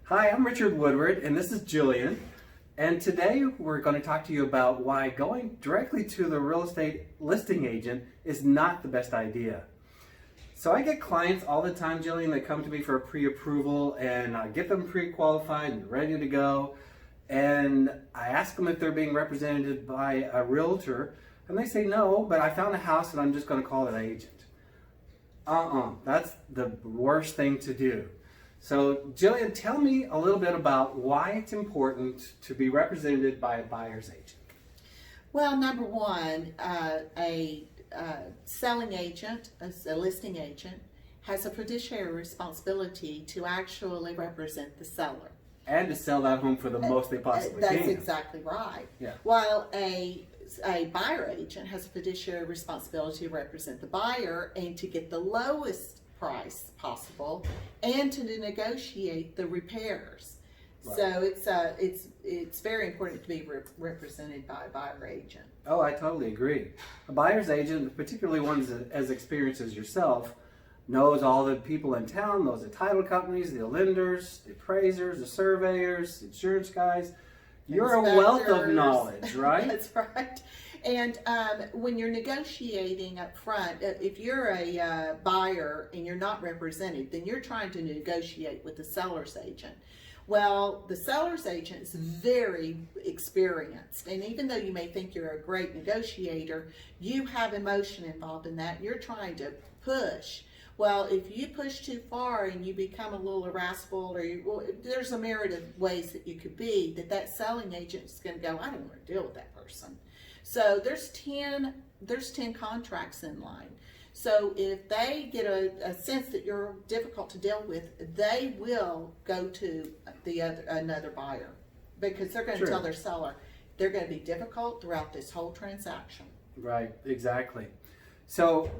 Hi, I'm Richard Woodward, and this is Jillian. And today we're going to talk to you about why going directly to the real estate listing agent is not the best idea. So I get clients all the time, Jillian, that come to me for a pre-approval, and I get them pre-qualified and ready to go. And I ask them if they're being represented by a realtor, and they say no, but I found a house and I'm just going to call it agent. That's the worst thing to do. So Jillian, tell me a little bit about why it's important to be represented by a buyer's agent. Well, number one, a selling agent, a listing agent, has a fiduciary responsibility to actually represent the seller. And to sell that home for the most they possibly can. That's exactly right. Yeah. While a buyer agent has a fiduciary responsibility to represent the buyer and to get the lowest price possible and to negotiate the repairs. Right. So it's very important to be represented by a buyer agent. Oh, I totally agree. A buyer's agent, particularly one as experienced as yourself, knows all the people in town, knows the title companies, the lenders, the appraisers, the surveyors, the insurance guys. You're a wealth of knowledge, right? That's right. And when you're negotiating up front, if you're a buyer and you're not represented, then you're trying to negotiate with the seller's agent. Well, the seller's agent is very experienced, and even though you may think you're a great negotiator, you have emotion involved in that. You're trying to push. Well, if you push too far and you become a little irascible, or there's a myriad of ways that you could be, that selling agent is going to go, I don't want to deal with that person. So there's 10 contracts in line. So if they get a sense that you're difficult to deal with, they will go to another buyer, because they're going to tell their seller they're going to be difficult throughout this whole transaction. Right, exactly. So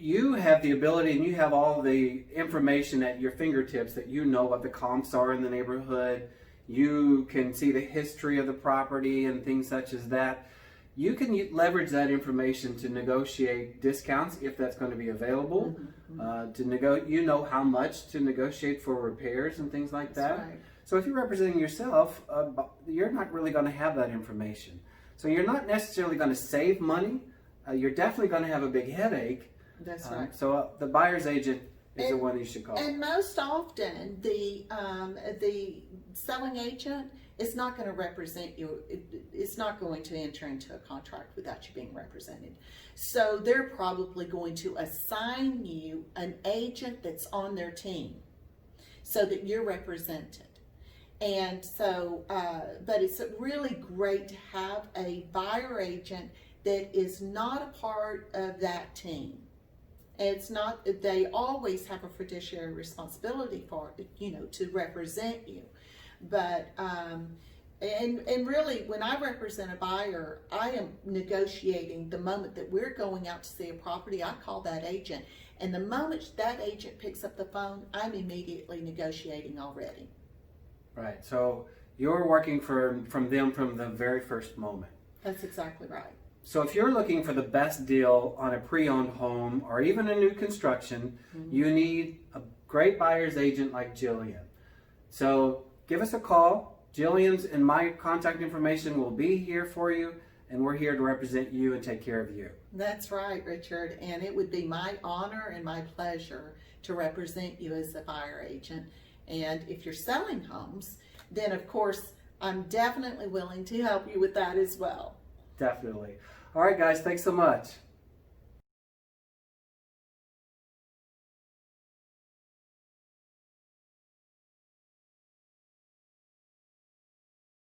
you have the ability and you have all the information at your fingertips that you know what the comps are in the neighborhood. You can see the history of the property and things such as that. You can leverage that information to negotiate discounts if that's going to be available. You know how much to negotiate for repairs and things like that. Right. So if you're representing yourself, you're not really going to have that information. So you're not necessarily going to save money. You're definitely going to have a big headache. That's right. So the buyer's agent is the one you should call. And most often, the selling agent is not going to represent you. It's not going to enter into a contract without you being represented. So they're probably going to assign you an agent that's on their team so that you're represented. And so, but it's really great to have a buyer agent that is not a part of that team. It's not, they always have a fiduciary responsibility for, to represent you. But, and really, when I represent a buyer, I am negotiating the moment that we're going out to see a property. I call that agent. And the moment that agent picks up the phone, I'm immediately negotiating already. Right. So you're working from them from the very first moment. That's exactly right. So if you're looking for the best deal on a pre-owned home or even a new construction, you need a great buyer's agent like Jillian. So give us a call. Jillian's and my contact information will be here for you, and we're here to represent you and take care of you. That's right, Richard, and it would be my honor and my pleasure to represent you as a buyer agent. And if you're selling homes, then of course I'm definitely willing to help you with that as well. Definitely. All right, guys, thanks so much.